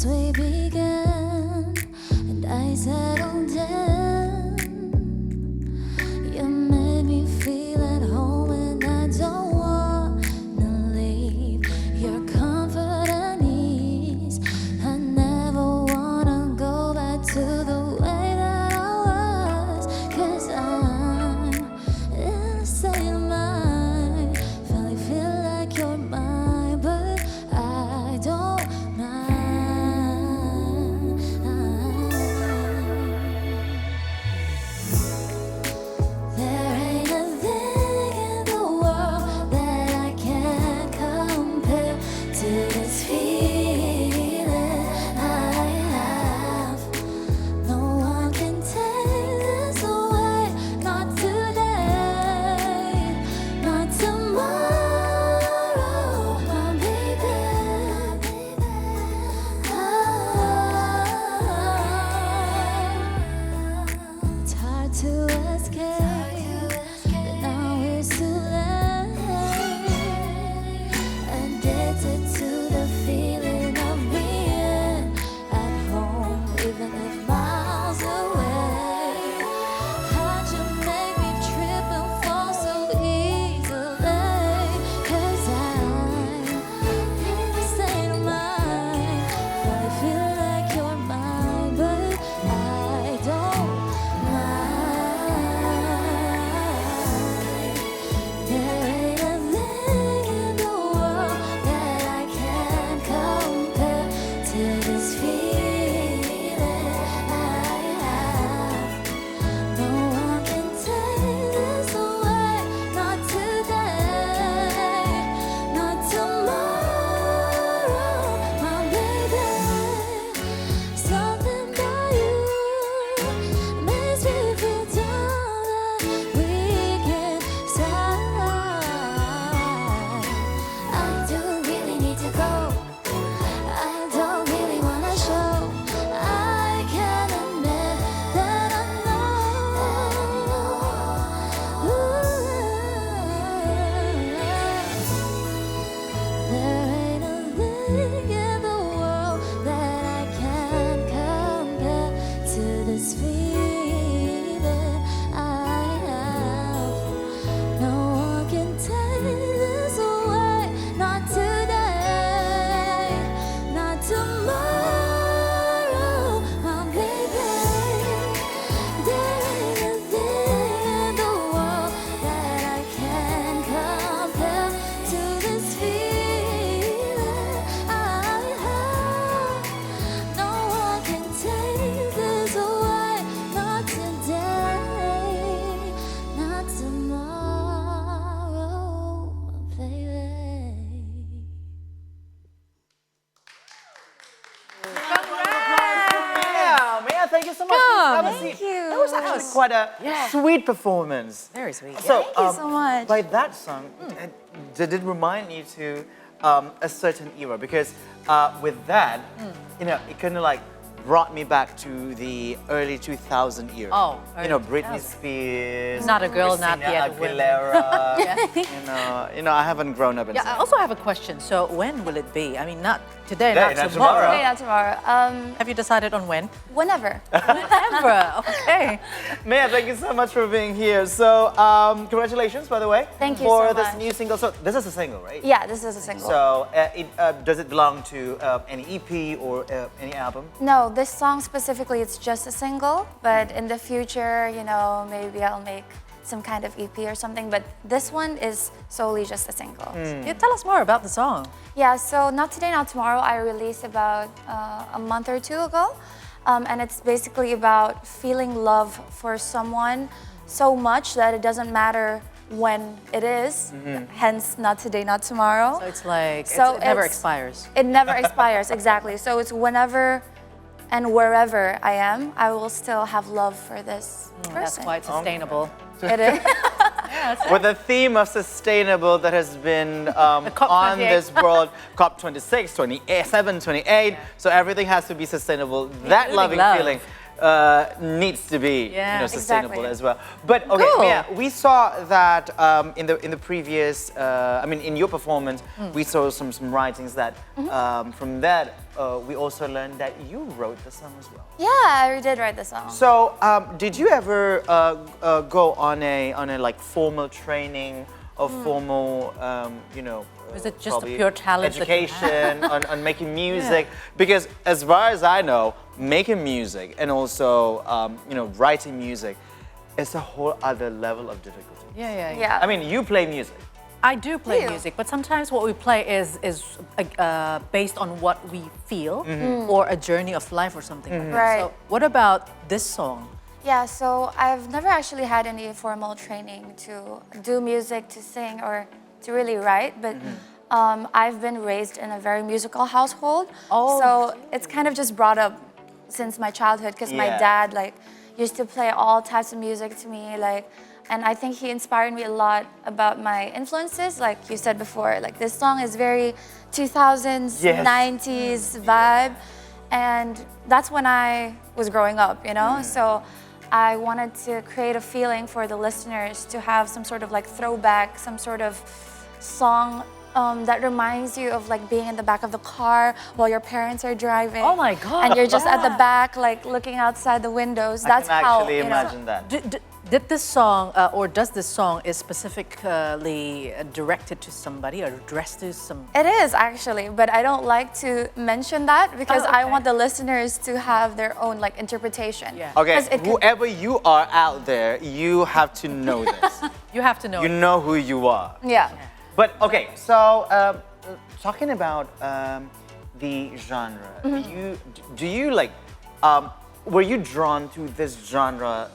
As we began and I settled down, you made me feel at home and I don't wanna leave your comfort and ease. I never wanna go back to the way that I was, 'cause I'm in a state of mind. Finally feel like you're mine, but I don't mind. There ain't a thing in the world that I can't compare to this feeling I have. No one can take this away, not today, not tomorrow, my baby. It's hard to escape, but now it's too late. Addicted to the feeling of being at home, even if miles away. How'd you make me trip and fall so easily? 'Cause I'm in the state of mind. Finally feel like you're mine, but I don't mind. There ain't a thing in the world that I can't compare to this feeling I have. No one can take this away, not today, not tomorrow, my baby. Something about you makes me feel down that we can start. I don't really need to go. I don't really wanna show. I can admit that I know. There ain't a thing in the world that I can't compare to this feeling I have. No one can take this away, not today, not tomorrow, my baby. There ain't a thing in the world that I can compare to this feeling I have. No one can take this away, not today, not tomorrow, baby. Mea, thank you so much. Have a seat. you. That was actually quite a sweet performance. Very sweet. So, Thank you so much. By that song, did it remind you to a certain era? Because with that, it kind of like brought me back to the early 2000 era. Oh, you know, early Britney 2000. Spears. Not a girl, not Christina yet a woman. Aguilera. I haven't grown up in. Yeah, I also have a question. So when will it be? I mean, not today, Today, not not tomorrow. tomorrow. Today, not tomorrow. Have you decided on when? Whenever. Whenever. Okay. Mea, thank you so much for being here. So, congratulations, by the way. Thank you for so this much. new single. So, this is a single, right? Yeah, this is a single. So, does it belong to any EP or any album? No, this song specifically, it's just a single, but in the future, maybe I'll make some kind of EP or something, but this one is solely just a single. Yeah, tell us more about the song. Yeah, so Not Today, Not Tomorrow, I released about a month or two ago, and it's basically about feeling love for someone so much that it doesn't matter when it is, hence Not Today, Not Tomorrow. So it's like, So it never it's- expires. It never expires, exactly. So it's whenever and wherever I am, I will still have love for this person. That's quite sustainable. It is. With the theme of sustainable that has been on this world, COP26, 27, 28, so everything has to be sustainable. That Including loving love. feeling. needs to be sustainable Exactly. as well. But okay, Cool. Mea, we saw that in the previous, I mean, in your performance, we saw some writings that from that we also learned that you wrote the song as well. Yeah, I did write the song. So, did you ever go on a like formal training or formal, Was it just a probably pure talent that you education on making music? Because as far as I know, making music and also writing music is a whole other level of difficulty. Yeah. I mean, you play music. I do play You. music, but sometimes what we play is based on what we feel or a journey of life or something like that. Right. So what about this song? Yeah, so I've never actually had any formal training to do music, to sing, or to really write, but I've been raised in a very musical household. Oh, so it's kind of just brought up since my childhood, because my Yeah. dad used to play all types of music to me, and I think he inspired me a lot about my influences. Like you said before, this song is very 2000s, Yes. 90s vibe, and that's when I was growing up, So I wanted to create a feeling for the listeners to have some sort of throwback, some sort of song that reminds you of being in the back of the car while your parents are driving. Oh my God, And you're just at the yeah. back, looking outside the windows. I That's can how actually imagine that. Did this song, or does this song is specifically directed to somebody or addressed to some? It is actually, but I don't like to mention that because I okay. want the listeners to have their own interpretation. Yeah. Okay, 'Cause it could- whoever you are out there, you have to know this. You have to know. You know who you are. Yeah. But okay, so talking about the genre, do you were you drawn to this genre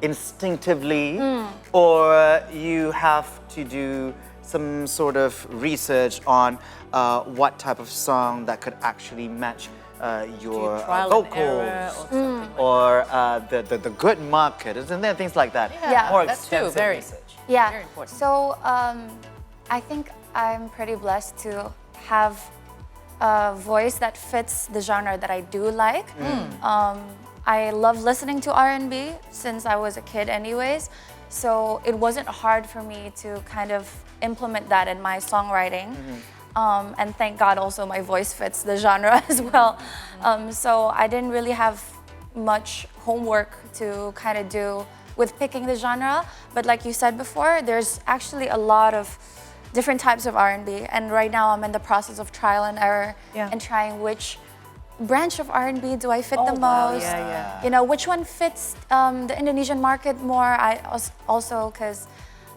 instinctively, or you have to do some sort of research on what type of song that could actually match your trial and vocals error or something or the good market and then things like that? Yeah, More that's too extensive very. research. Yeah. Very important. So I think I'm pretty blessed to have a voice that fits the genre that I do like. I love listening to R&B since I was a kid anyways. So it wasn't hard for me to kind of implement that in my songwriting. And thank God also my voice fits the genre as well. So I didn't really have much homework to kind of do with picking the genre. But like you said before, there's actually a lot of different types of R&B. And right now I'm in the process of trial and error and trying which branch of R&B do I fit the wow. most. Yeah. Which one fits the Indonesian market more. I also, because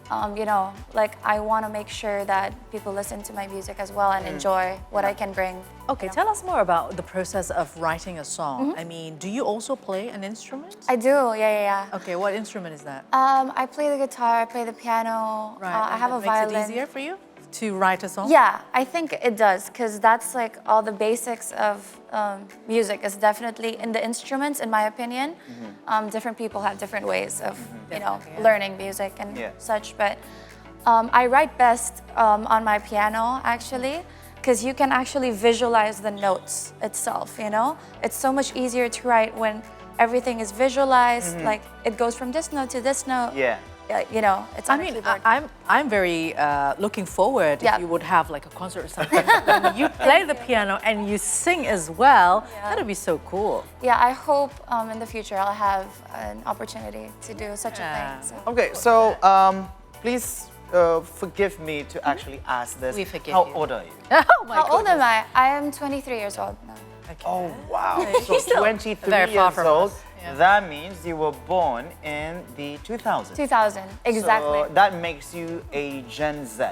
I want to make sure that people listen to my music as well and enjoy what I can bring. Okay, tell us more about the process of writing a song. I mean, do you also play an instrument? I do, yeah. Okay, what instrument is that? I play the guitar, I play the piano, I have a Makes violin. it easier for you to write a song? Yeah, I think it does, because that's all the basics of music is definitely in the instruments, in my opinion. Different people have different ways of, learning music and such, but I write best on my piano, actually, because you can actually visualize the notes itself, It's so much easier to write when everything is visualized, it goes from this note to this note. Yeah. It's on a keyboard. I'm very looking forward Yeah. if you would have a concert or something. When you play the piano and you sing as well. That'd be so cool. Yeah, I hope in the future I'll have an opportunity to do such a thing. So. Okay, so please forgive me to actually ask this. We forgive How you. old are you? Oh my How old am I? I am 23 years old now. Oh, wow. So still 23 very far years from old. us. Yeah. That means you were born in the 2000s. 2000, exactly. So that makes you a Gen Z.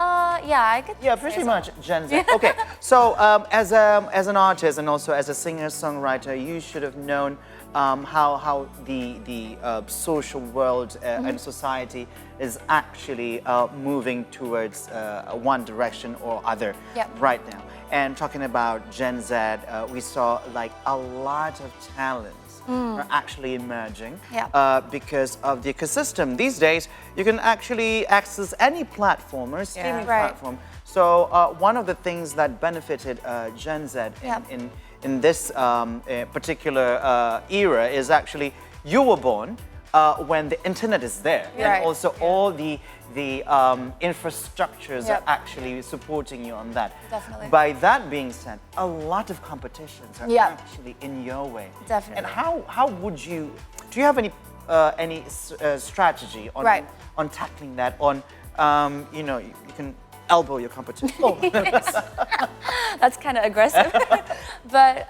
Yeah, I could. Yeah, say pretty so. much Gen Z. Okay, so as an artist and also as a singer-songwriter, you should have known how the social world and society is actually moving towards one direction or other right now. And talking about Gen Z, we saw a lot of talents are actually emerging because of the ecosystem. These days, you can actually access any platform or streaming Right. platform. So one of the things that benefited Gen Z in this particular era is actually you were born when the internet is there, Right. and also all the infrastructures are actually supporting you on that. Definitely. By that being said, a lot of competitions are Yeah. actually in your way. Definitely. And how would you? Do you have any strategy on Right. on tackling that? On you know, you can elbow your competition. Oh. That's kind of aggressive. But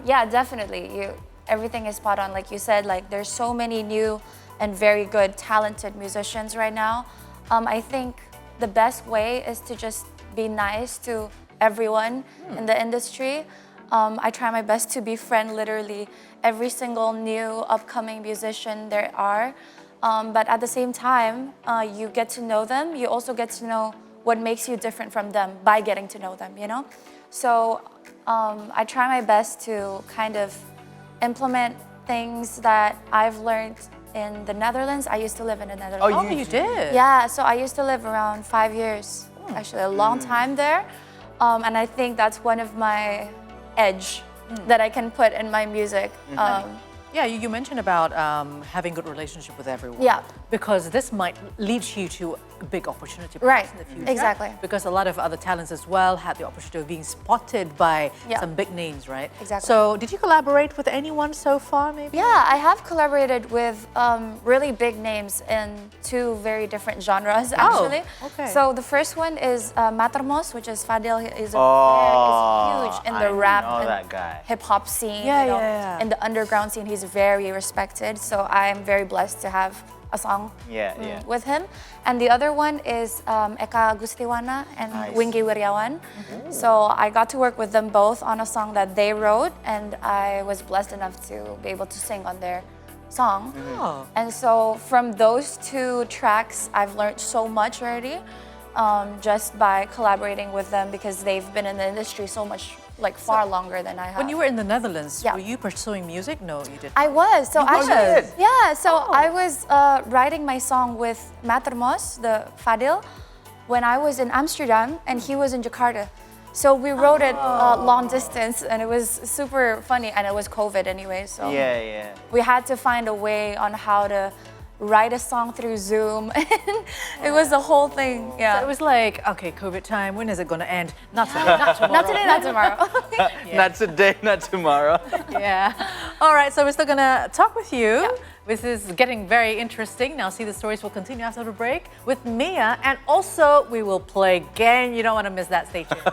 yeah, definitely. Everything is spot on. Like you said, like there's so many new and very good, talented musicians right now. I think the best way is to just be nice to everyone in the industry. I try my best to befriend literally every single new upcoming musician there are. But at the same time, you get to know them. You also get to know what makes you different from them by getting to know them, you know? So I try my best to kind of implement things that I've learned in the Netherlands. I used to live in the Netherlands. Oh, you did? Yeah, so I used to live around 5 years, actually a long time there. And I think that's one of my edge that I can put in my music. Yeah, you mentioned about having good relationship with everyone. Yeah. Because this might lead you to a big opportunity Right, in the future. exactly. Because a lot of other talents as well had the opportunity of being spotted by Yeah. some big names, right? Exactly. So did you collaborate with anyone so far, maybe? Yeah, I have collaborated with really big names in 2 very different genres, actually. okay. So the first one is Matermos, which is Fadil. Is huge in the I rap know and that guy. hip hop scene. Yeah, you know, yeah. In the underground scene, he's very respected. So I am very blessed to have a song Yeah, yeah. with him. And the other one is Eka Gustiwana and Nice. Wingy Wiryawan. So I got to work with them both on a song that they wrote, and I was blessed enough to be able to sing on their song. Oh. And so from those 2 tracks, I've learned so much already, just by collaborating with them, because they've been in the industry so much, like far longer than I have. When you were in the Netherlands, Yeah. were you pursuing music? No, you didn't. I was. So was? actually, You yeah. So I was writing my song with Matermos, the Fadil, when I was in Amsterdam and he was in Jakarta. So we wrote it long distance, and it was super funny. And it was COVID anyway, so Yeah, yeah. we had to find a way on how to write a song through Zoom. It was the whole thing. So Yeah. it was like, okay, COVID time, when is it going to end? Not today, not tomorrow. Not today, not tomorrow. Not today, not tomorrow. Yeah. All right, so we're still gonna talk with you. This is getting very interesting. Now, See the Stories will continue after the break with Mea, and also we will play again. You don't want to miss that. Stay tuned.